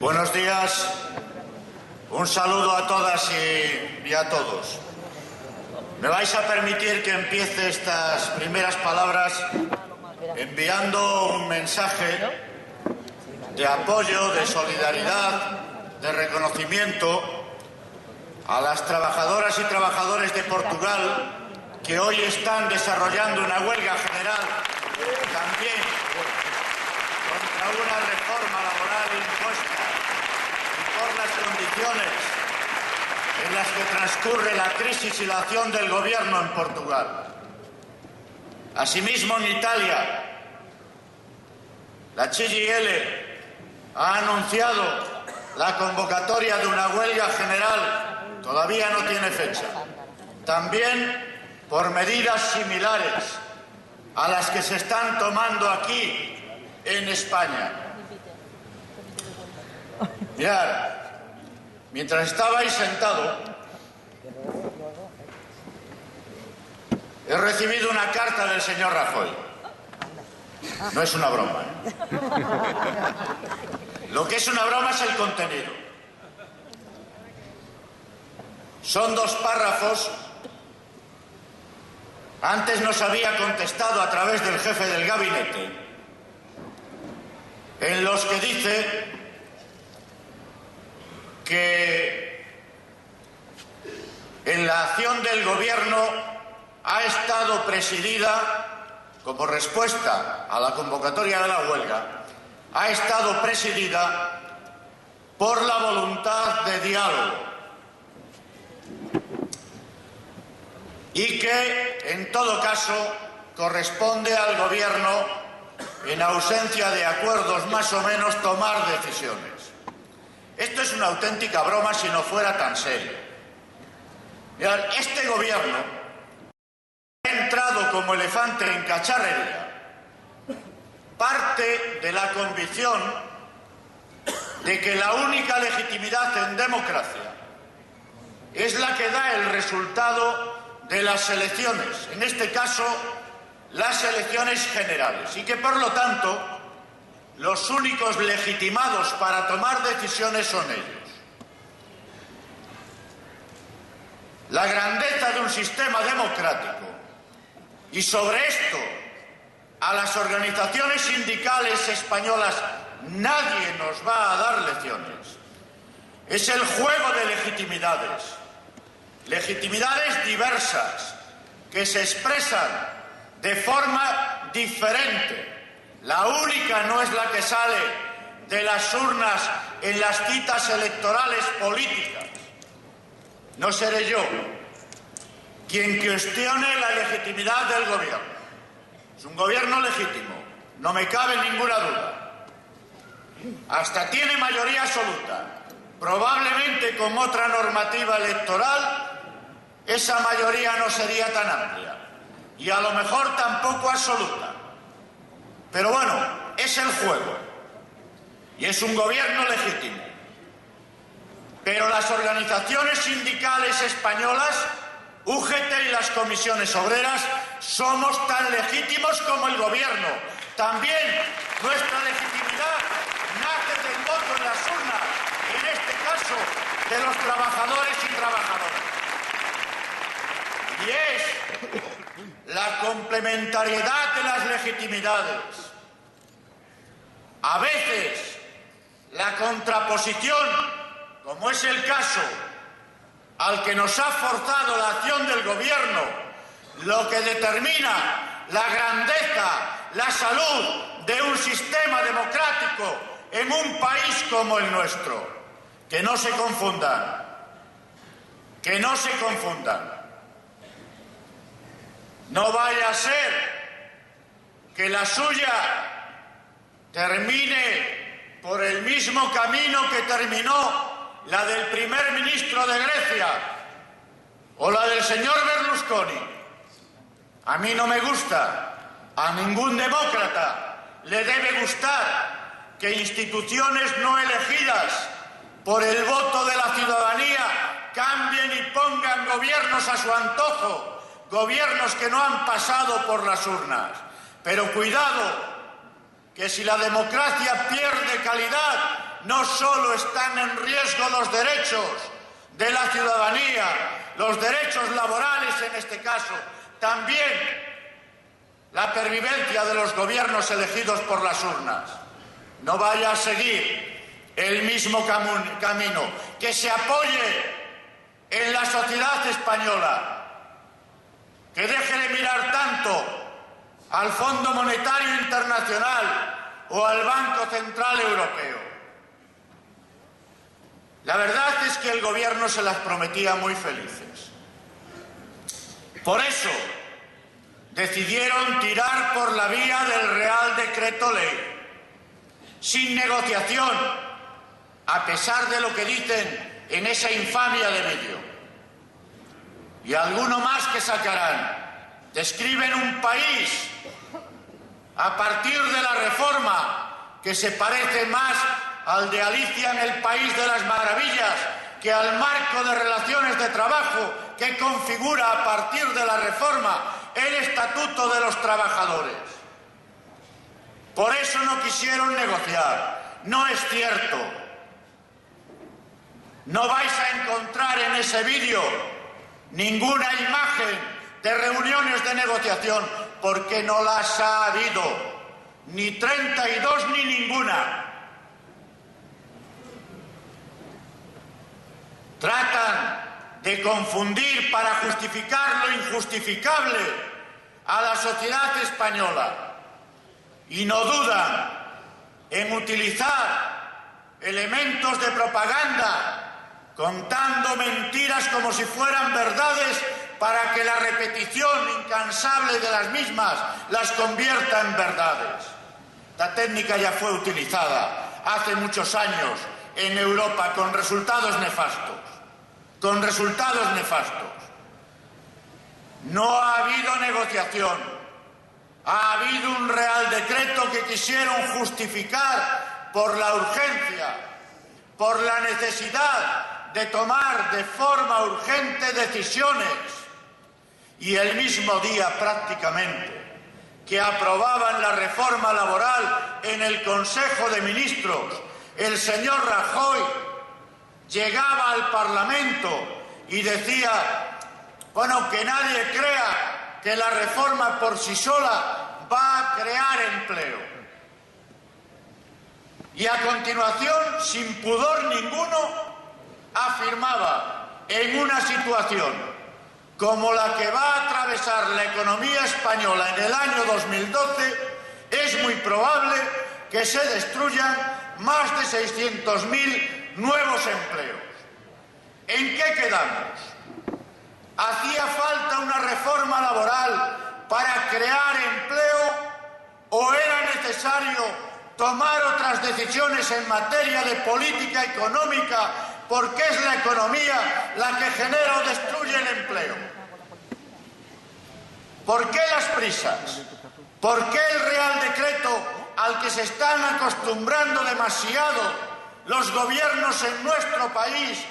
Buenos días, un saludo a todas y a todos. Me vais a permitir que empiece estas primeras palabras enviando un mensaje de apoyo, de solidaridad, de reconocimiento a las trabajadoras y trabajadores de Portugal que hoy están desarrollando una huelga general también contra una reforma laboral impuesta y por las condiciones en las que transcurre la crisis y la acción del gobierno en Portugal. Asimismo, en Italia, la CGIL ha anunciado la convocatoria de una huelga general, todavía no tiene fecha, también por medidas similares a las que se están tomando aquí en España. Mirad, mientras estabais sentado, he recibido una carta del señor Rajoy. No es una broma, ¿eh? Lo que es una broma es el contenido. Son 2 párrafos. Antes nos había contestado a través del jefe del gabinete, en los que dice que en la acción del gobierno ha estado presidida, como respuesta a la convocatoria de la huelga, ha estado presidida por la voluntad de diálogo y que, en todo caso, corresponde al gobierno, en ausencia de acuerdos más o menos, tomar decisiones. Esto es una auténtica broma si no fuera tan serio. Mirad, este gobierno ha entrado como elefante en cacharrería. Parte de la convicción de que la única legitimidad en democracia es la que da el resultado de las elecciones, en este caso las elecciones generales, y que por lo tanto los únicos legitimados para tomar decisiones son ellos. La grandeza de un sistema democrático, y sobre esto a las organizaciones sindicales españolas nadie nos va a dar lecciones, es el juego de legitimidades. Legitimidades diversas que se expresan de forma diferente. La única no es la que sale de las urnas en las citas electorales políticas. No seré yo quien cuestione la legitimidad del gobierno. Es un gobierno legítimo, no me cabe ninguna duda. Hasta tiene mayoría absoluta. Probablemente con otra normativa electoral esa mayoría no sería tan amplia y a lo mejor tampoco absoluta. Pero bueno, es el juego y es un gobierno legítimo. Pero las organizaciones sindicales españolas, UGT y las comisiones obreras, somos tan legítimos como el gobierno. También nuestra legitimidad nace del voto en las urnas, en este caso de los trabajadores y trabajadoras. Y es la complementariedad de las legitimidades. A veces la contraposición, como es el caso al que nos ha forzado la acción del gobierno, lo que determina la grandeza, la salud de un sistema democrático en un país como el nuestro. Que no se confundan, que no se confundan. No vaya a ser que la suya termine por el mismo camino que terminó la del primer ministro de Grecia o la del señor Berlusconi. A mí no me gusta, a ningún demócrata le debe gustar que instituciones no elegidas por el voto de la ciudadanía cambien y pongan gobiernos a su antojo. Gobiernos que no han pasado por las urnas. Pero cuidado, que si la democracia pierde calidad no solo están en riesgo los derechos de la ciudadanía, los derechos laborales en este caso, también la pervivencia de los gobiernos elegidos por las urnas. No vaya a seguir el mismo camino, que se apoye en la sociedad española, que deje de mirar tanto al Fondo Monetario Internacional o al Banco Central Europeo. La verdad es que el gobierno se las prometía muy felices. Por eso decidieron tirar por la vía del Real Decreto Ley, sin negociación, a pesar de lo que dicen en esa infamia de vídeo. Y alguno más que sacarán. Describen un país a partir de la reforma que se parece más al de Alicia en el País de las Maravillas que al marco de relaciones de trabajo que configura a partir de la reforma el Estatuto de los Trabajadores. Por eso no quisieron negociar. No es cierto. No vais a encontrar en ese vídeo ninguna imagen de reuniones de negociación, porque no las ha habido, ni 32 ni ninguna. Tratan de confundir para justificar lo injustificable a la sociedad española y no dudan en utilizar elementos de propaganda contando mentiras como si fueran verdades para que la repetición incansable de las mismas las convierta en verdades. La técnica ya fue utilizada hace muchos años en Europa con resultados nefastos. Con resultados nefastos. No ha habido negociación. Ha habido un Real Decreto que quisieron justificar por la urgencia, por la necesidad de tomar de forma urgente decisiones. Y el mismo día prácticamente que aprobaban la reforma laboral en el Consejo de Ministros, el señor Rajoy llegaba al Parlamento y decía, bueno, que nadie crea que la reforma por sí sola va a crear empleo. Y a continuación, sin pudor ninguno, afirmaba, en una situación como la que va a atravesar la economía española en el año 2012, es muy probable que se destruyan más de 600.000 nuevos empleos. ¿En qué quedamos? ¿Hacía falta una reforma laboral para crear empleo o era necesario tomar otras decisiones en materia de política económica porque es la economía la que genera o destruye el empleo? ¿Por qué las prisas? ¿Por qué el Real Decreto al que se están acostumbrando demasiado los gobiernos en nuestro país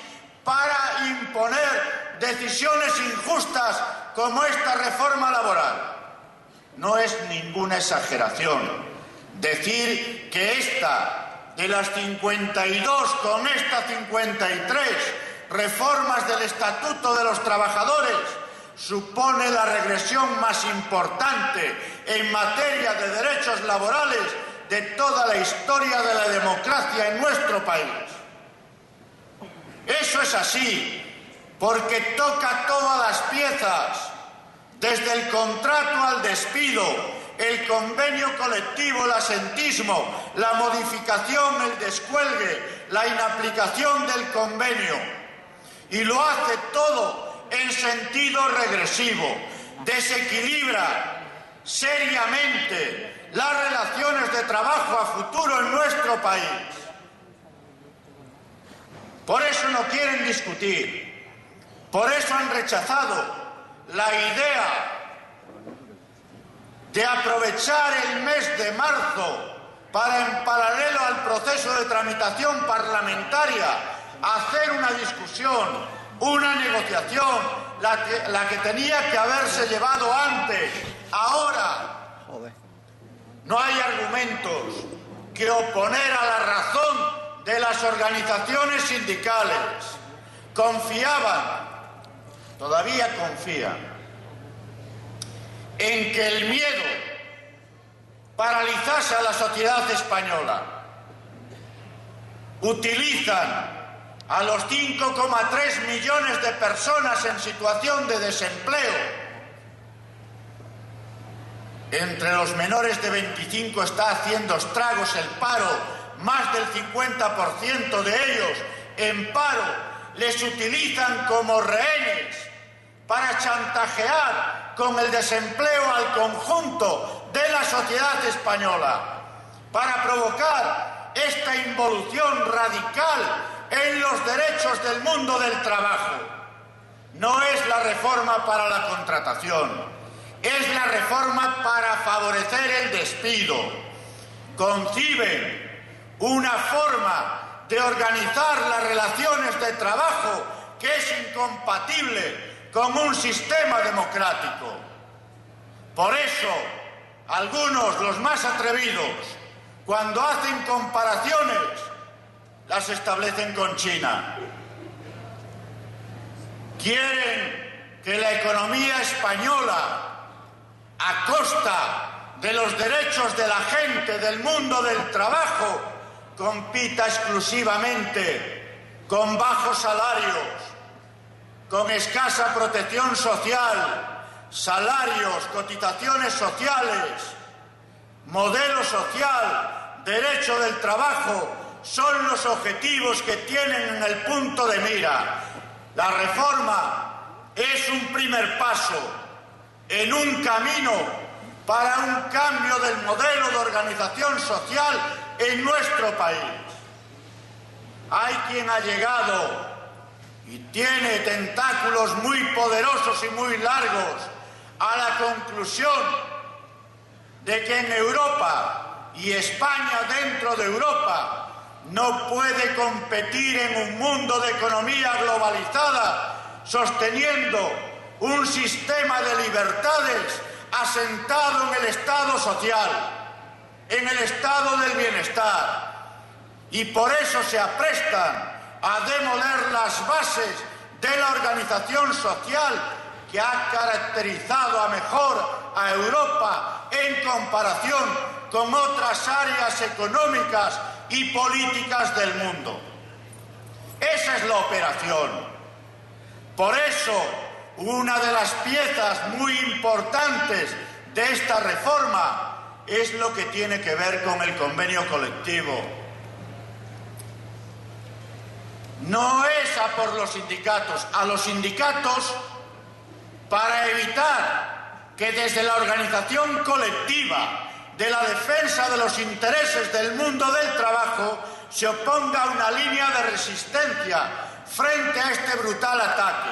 para imponer decisiones injustas como esta reforma laboral? No es ninguna exageración decir que esta, de las 52 con esta 53 reformas del Estatuto de los Trabajadores, supone la regresión más importante en materia de derechos laborales de toda la historia de la democracia en nuestro país. Eso es así, porque toca todas las piezas, desde el contrato al despido, el convenio colectivo, el asentismo, la modificación, el descuelgue, la inaplicación del convenio. Y lo hace todo en sentido regresivo, desequilibra seriamente las relaciones de trabajo a futuro en nuestro país. Por eso no quieren discutir, por eso han rechazado la idea de aprovechar el mes de marzo para, en paralelo al proceso de tramitación parlamentaria, hacer una discusión, una negociación, la que tenía que haberse llevado antes. Ahora no hay argumentos que oponer a la razón de las organizaciones sindicales confiaban, todavía confían, en que el miedo paralizase a la sociedad española, utilizan a los 5,3 millones de personas en situación de desempleo. Entre los menores de 25 está haciendo estragos el paro, más del 50% de ellos en paro. Les utilizan como rehenes para chantajear con el desempleo al conjunto de la sociedad española, para provocar esta involución radical en los derechos del mundo del trabajo. No es la reforma para la contratación. Es la reforma para favorecer el despido. Conciben una forma de organizar las relaciones de trabajo que es incompatible con un sistema democrático. Por eso, algunos, los más atrevidos, cuando hacen comparaciones, las establecen con China. Quieren que la economía española, a costa de los derechos de la gente del mundo del trabajo, compita exclusivamente con bajos salarios, con escasa protección social, salarios, cotizaciones sociales, modelo social, derecho del trabajo, son los objetivos que tienen en el punto de mira. La reforma es un primer paso en un camino para un cambio del modelo de organización social en nuestro país. Hay quien ha llegado y tiene tentáculos muy poderosos y muy largos a la conclusión de que en Europa y España dentro de Europa no puede competir en un mundo de economía globalizada sosteniendo un sistema de libertades asentado en el Estado social, en el Estado del bienestar, y por eso se aprestan a demoler las bases de la organización social que ha caracterizado a mejor a Europa en comparación con otras áreas económicas y políticas del mundo. Esa es la operación. Por eso, una de las piezas muy importantes de esta reforma es lo que tiene que ver con el convenio colectivo. No es a por los sindicatos, a los sindicatos para evitar que desde la organización colectiva de la defensa de los intereses del mundo del trabajo se oponga una línea de resistencia frente a este brutal ataque.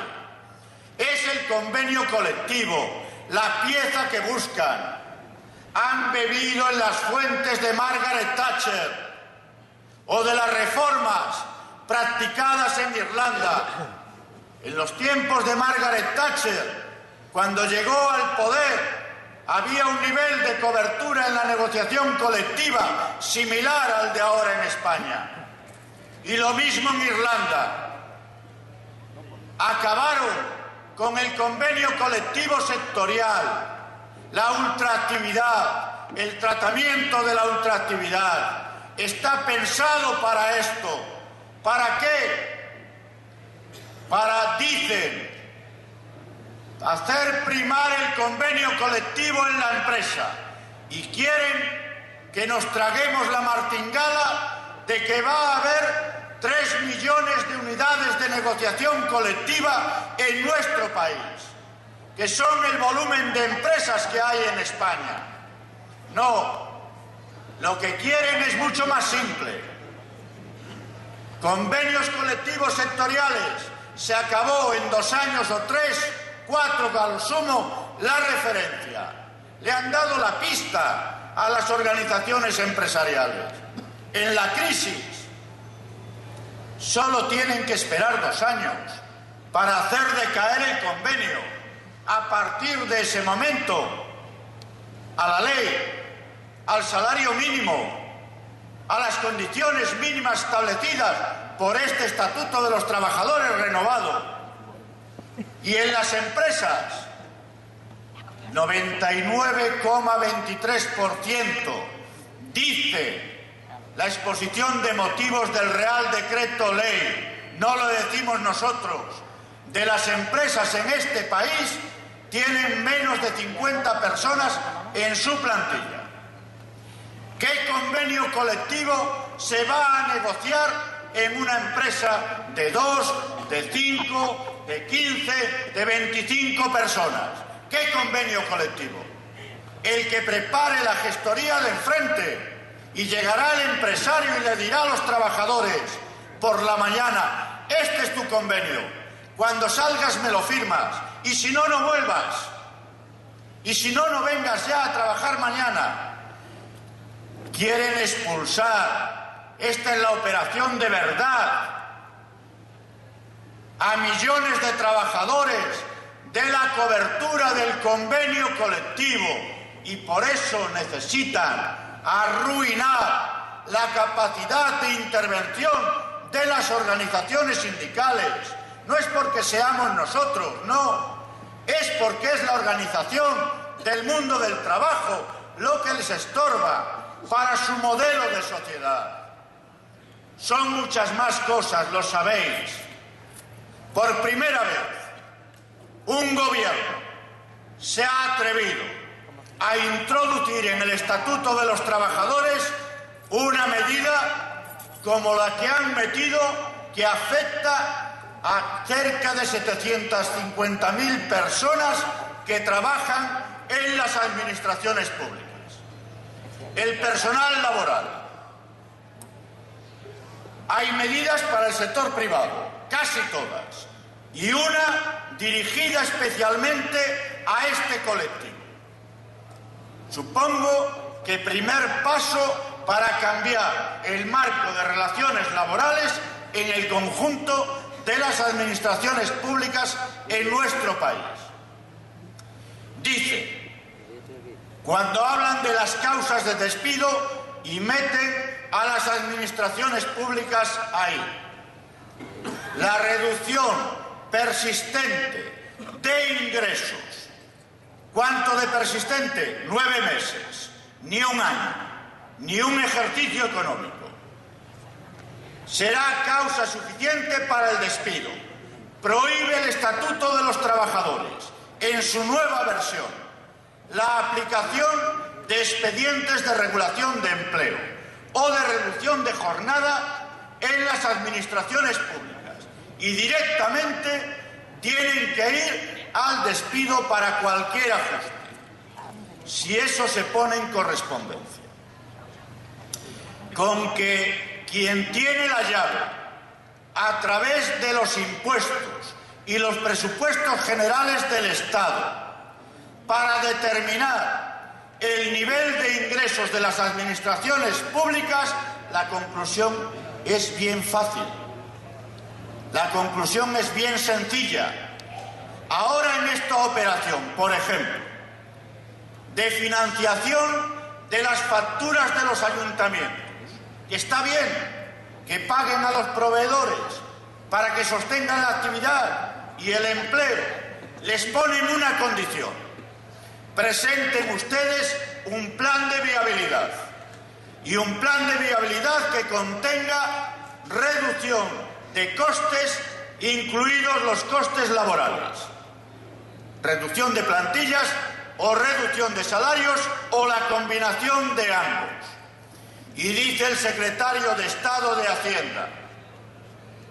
Es el convenio colectivo, la pieza que buscan. Han bebido en las fuentes de Margaret Thatcher o de las reformas practicadas en Irlanda. En los tiempos de Margaret Thatcher, cuando llegó al poder, había un nivel de cobertura en la negociación colectiva similar al de ahora en España. Y lo mismo en Irlanda. Acabaron con el convenio colectivo sectorial, la ultraactividad, el tratamiento de la ultraactividad. Está pensado para esto. ¿Para qué? Para, dicen, hacer primar el convenio colectivo en la empresa. Y quieren que nos traguemos la martingala de que va a haber 3 millones de unidades de negociación colectiva en nuestro país, que son el volumen de empresas que hay en España. No, lo que quieren es mucho más simple. Convenios colectivos sectoriales, se acabó en 2 años o 3, 4 a lo sumo, la referencia. Le han dado la pista a las organizaciones empresariales. En la crisis solo tienen que esperar 2 años para hacer decaer el convenio. A partir de ese momento, a la ley, al salario mínimo, a las condiciones mínimas establecidas por este Estatuto de los Trabajadores renovado. Y en las empresas, 99,23%, dice la exposición de motivos del Real Decreto Ley, no lo decimos nosotros, de las empresas en este país tienen menos de 50 personas en su plantilla. ¿Qué convenio colectivo se va a negociar en una empresa de 2, de 5, de 15, de 25 personas? ¿Qué convenio colectivo? El que prepare la gestoría de enfrente, y llegará el empresario y le dirá a los trabajadores por la mañana: este es tu convenio, cuando salgas me lo firmas, y si no, no vuelvas, y si no, no vengas ya a trabajar mañana. Quieren expulsar, esta es la operación de verdad, a millones de trabajadores de la cobertura del convenio colectivo, y por eso necesitan arruinar la capacidad de intervención de las organizaciones sindicales. No es porque seamos nosotros, no, es porque es la organización del mundo del trabajo lo que les estorba para su modelo de sociedad. Son muchas más cosas, lo sabéis. Por primera vez, un gobierno se ha atrevido a introducir en el Estatuto de los Trabajadores una medida como la que han metido, que afecta a cerca de 750.000 personas que trabajan en las administraciones públicas. El personal laboral. Hay medidas para el sector privado, casi todas, y una dirigida especialmente a este colectivo. Supongo que primer paso para cambiar el marco de relaciones laborales en el conjunto de las administraciones públicas en nuestro país. Dice, cuando hablan de las causas de despido y meten a las administraciones públicas ahí, la reducción persistente de ingresos. ¿Cuánto de persistente? 9 meses, ni un año, ni un ejercicio económico. Será causa suficiente para el despido. Prohíbe el Estatuto de los Trabajadores, en su nueva versión, la aplicación de expedientes de regulación de empleo o de reducción de jornada en las administraciones públicas, y directamente tienen que ir al despido para cualquier ajuste, si eso se pone en correspondencia. Con que quien tiene la llave a través de los impuestos y los presupuestos generales del Estado para determinar el nivel de ingresos de las administraciones públicas, la conclusión es bien fácil. La conclusión es bien sencilla. Ahora en esta operación, por ejemplo, de financiación de las facturas de los ayuntamientos, que está bien que paguen a los proveedores para que sostengan la actividad y el empleo, les ponen una condición: presenten ustedes un plan de viabilidad, y un plan de viabilidad que contenga reducción de costes, incluidos los costes laborales, reducción de plantillas o reducción de salarios o la combinación de ambos. Y dice el secretario de Estado de Hacienda: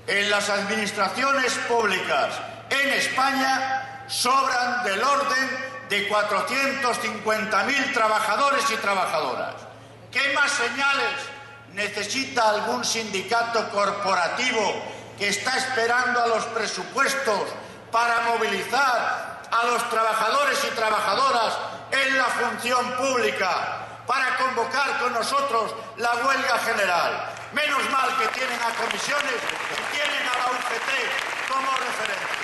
en las administraciones públicas en España sobran del orden de 450.000 trabajadores y trabajadoras. ¿Qué más señales necesita algún sindicato corporativo que está esperando a los presupuestos para movilizar a los trabajadores y trabajadoras en la función pública, para convocar con nosotros la huelga general? Menos mal que tienen a comisiones y tienen a la UGT como referencia.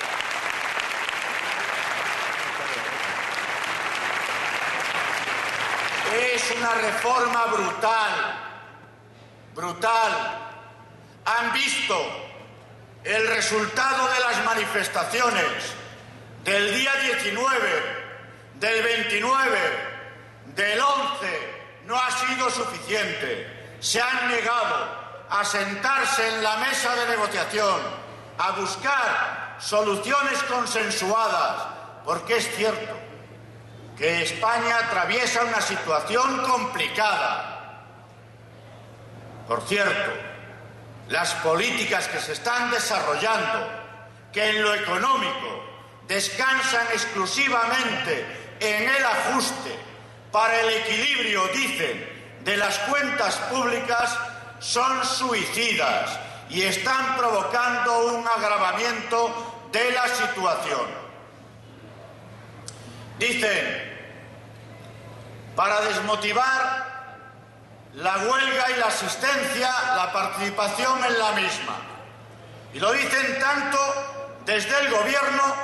Es una reforma brutal, brutal. Han visto el resultado de las manifestaciones del día 19, del 29, del 11. No ha sido suficiente. Se han negado a sentarse en la mesa de negociación, a buscar soluciones consensuadas, porque es cierto que España atraviesa una situación complicada. Por cierto, las políticas que se están desarrollando, que en lo económico descansan exclusivamente en el ajuste para el equilibrio, dicen, de las cuentas públicas, son suicidas y están provocando un agravamiento de la situación. Dicen, para desmotivar la huelga y la asistencia, la participación en la misma. Y lo dicen tanto desde el Gobierno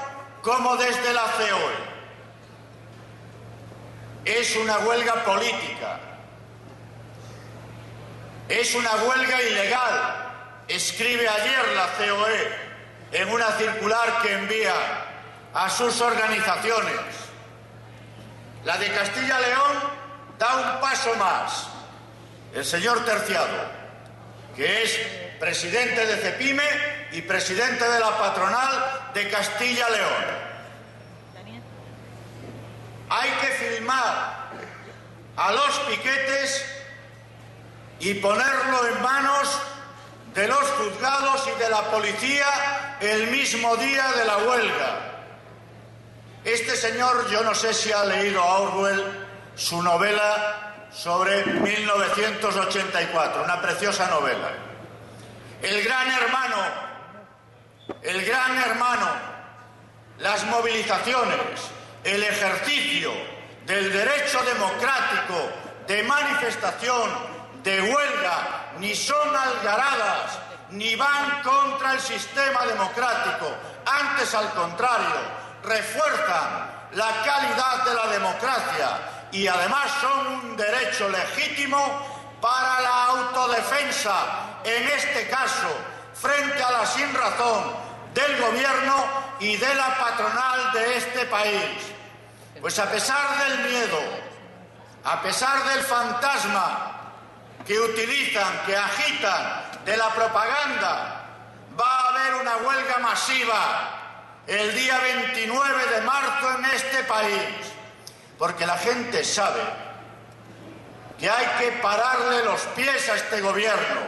como desde la COE. Es una huelga política. Es una huelga ilegal, escribe ayer la COE en una circular que envía a sus organizaciones. La de Castilla y León da un paso más. El señor Terciado, que es presidente de CEPIME y presidente de la patronal de Castilla y León. Hay que filmar a los piquetes y ponerlo en manos de los juzgados y de la policía el mismo día de la huelga. Este señor, yo no sé si ha leído a Orwell su novela sobre 1984, una preciosa novela. El gran hermano, las movilizaciones, el ejercicio del derecho democrático de manifestación, de huelga, ni son algaradas, ni van contra el sistema democrático. Antes, al contrario, refuerzan la calidad de la democracia y además son un derecho legítimo para la autodefensa, en este caso, frente a la sinrazón del Gobierno y de la patronal de este país. Pues a pesar del miedo, a pesar del fantasma que utilizan, que agitan, de la propaganda, va a haber una huelga masiva el día 29 de marzo en este país, porque la gente sabe que hay que pararle los pies a este Gobierno,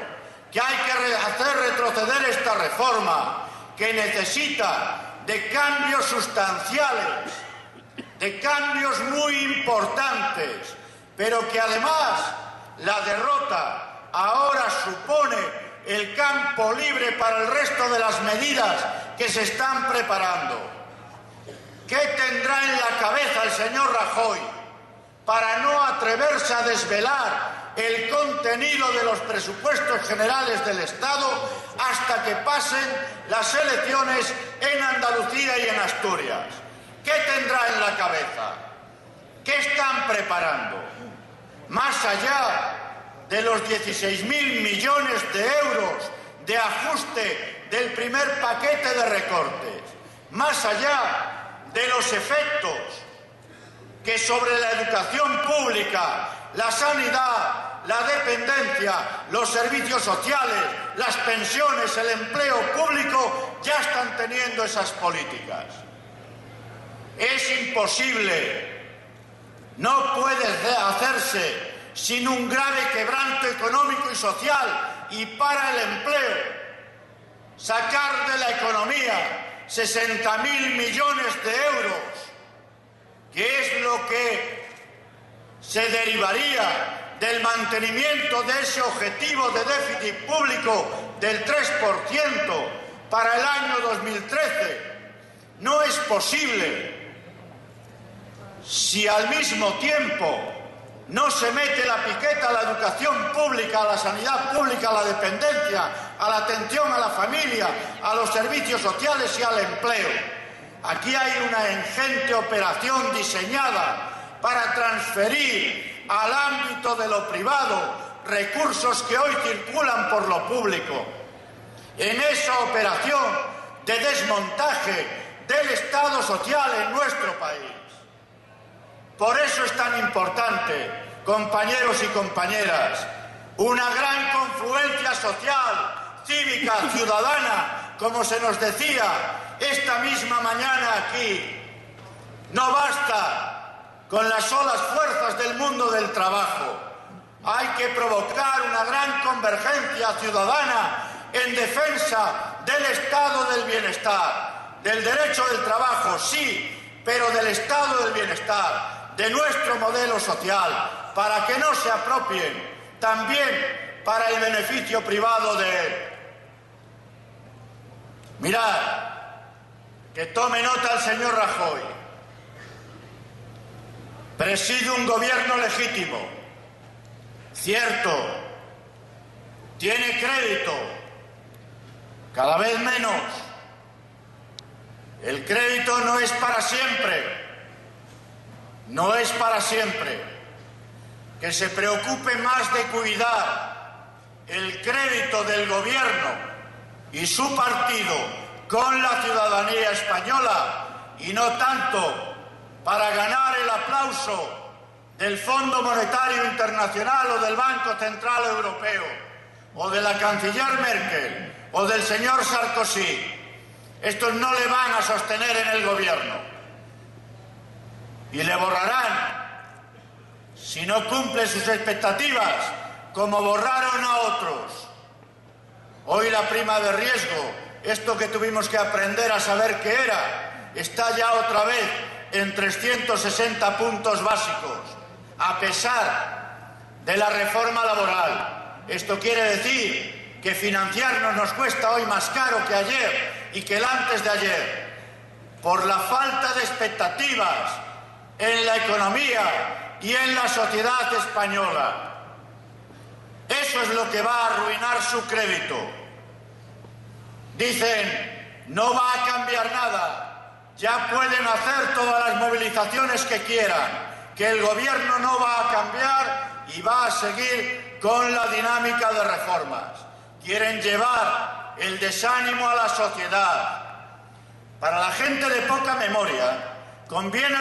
que hay que hacer retroceder esta reforma, que necesita de cambios sustanciales, de cambios muy importantes, pero que además la derrota ahora supone el campo libre para el resto de las medidas que se están preparando. ¿Qué tendrá en la cabeza el señor Rajoy para no atreverse a desvelar el contenido de los presupuestos generales del Estado hasta que pasen las elecciones en Andalucía y en Asturias? ¿Qué tendrá en la cabeza? ¿Qué están preparando? Más allá de los 16.000 millones de euros de ajuste del primer paquete de recortes, más allá de los efectos que sobre la educación pública, la sanidad, la dependencia, los servicios sociales, las pensiones, el empleo público, ya están teniendo esas políticas. Es imposible, no puede hacerse sin un grave quebranto económico y social y para el empleo. Sacar de la economía 60.000 millones de euros, que es lo que se derivaría del mantenimiento de ese objetivo de déficit público del 3% para el año 2013, no es posible si al mismo tiempo no se mete la piqueta a la educación pública, a la sanidad pública, a la dependencia, a la atención a la familia, a los servicios sociales y al empleo. Aquí hay una ingente operación diseñada para transferir al ámbito de lo privado recursos que hoy circulan por lo público en esa operación de desmontaje del Estado social en nuestro país. Por eso es tan importante, compañeros y compañeras, una gran confluencia social, cívica, ciudadana, como se nos decía esta misma mañana aquí. No basta con las solas fuerzas del mundo del trabajo. Hay que provocar una gran convergencia ciudadana en defensa del estado del bienestar, del derecho del trabajo, sí, pero del estado del bienestar, de nuestro modelo social, para que no se apropien también para el beneficio privado de él. Mirad, que tome nota el señor Rajoy. Preside un gobierno legítimo, cierto, tiene crédito, cada vez menos. El crédito no es para siempre, no es para siempre. Que se preocupe más de cuidar el crédito del gobierno y su partido con la ciudadanía española y no tanto para ganar el aplauso del Fondo Monetario Internacional o del Banco Central Europeo o de la canciller Merkel o del señor Sarkozy. Estos no le van a sostener en el gobierno y le borrarán si no cumple sus expectativas, como borraron a otros. Hoy la prima de riesgo, esto que tuvimos que aprender a saber qué era, está ya otra vez en 360 puntos básicos, a pesar de la reforma laboral. Esto quiere decir que financiarnos nos cuesta hoy más caro que ayer y que el antes de ayer, por la falta de expectativas en la economía y en la sociedad española. Eso es lo que va a arruinar su crédito. Dicen, no va a cambiar nada, ya pueden hacer todas las movilizaciones que quieran, que el gobierno no va a cambiar y va a seguir con la dinámica de reformas. Quieren llevar el desánimo a la sociedad. Para la gente de poca memoria, conviene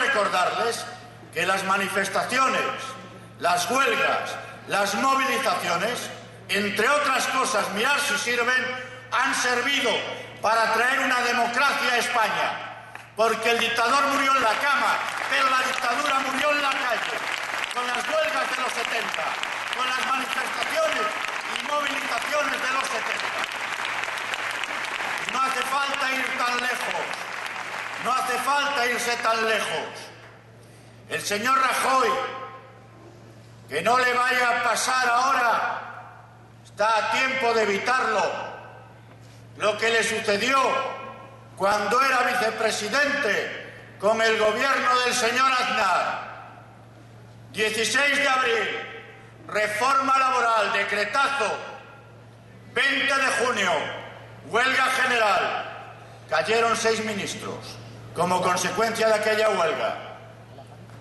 recordarles que las manifestaciones, las huelgas, las movilizaciones, entre otras cosas, mirad si sirven, han servido para traer una democracia a España, porque el dictador murió en la cama, pero la dictadura murió en la calle, con las huelgas de los 70, con las manifestaciones y movilizaciones de los 70. No hace falta ir tan lejos. No hace falta irse tan lejos. El señor Rajoy, que no le vaya a pasar ahora, está a tiempo de evitarlo, lo que le sucedió cuando era vicepresidente con el gobierno del señor Aznar. 16 de abril, reforma laboral, decretazo. 20 de junio, huelga general. Cayeron 6 ministros como consecuencia de aquella huelga.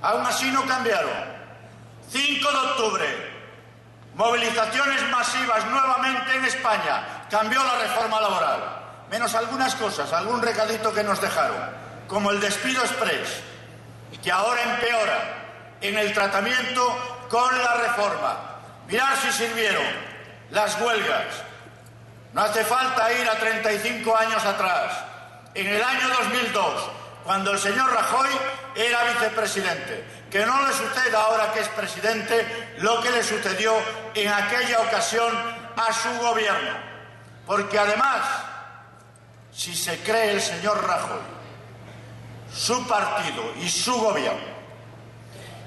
Aún así no cambiaron. 5 de octubre, movilizaciones masivas nuevamente en España. Cambió la reforma laboral. Menos algunas cosas, algún recadito que nos dejaron, como el despido exprés, que ahora empeora en el tratamiento con la reforma. Mirad si sirvieron las huelgas. No hace falta ir a 35 años atrás. En el año 2002, cuando el señor Rajoy era vicepresidente. Que no le suceda ahora que es presidente lo que le sucedió en aquella ocasión a su gobierno. Porque además, si se cree el señor Rajoy, su partido y su gobierno,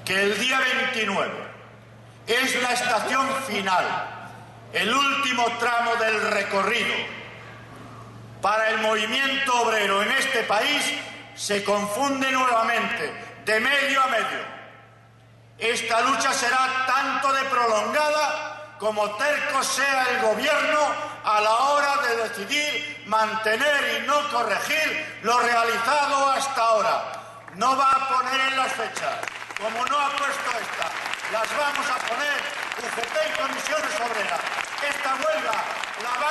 que el día 29 es la estación final, el último tramo del recorrido para el movimiento obrero en este país, se confunde nuevamente de medio a medio. Esta lucha será tanto de prolongada como terco sea el gobierno a la hora de decidir mantener y no corregir lo realizado hasta ahora. No va a poner en las fechas, como no ha puesto esta. las vamos a poner UGT y Comisiones Obreras. Esta huelga la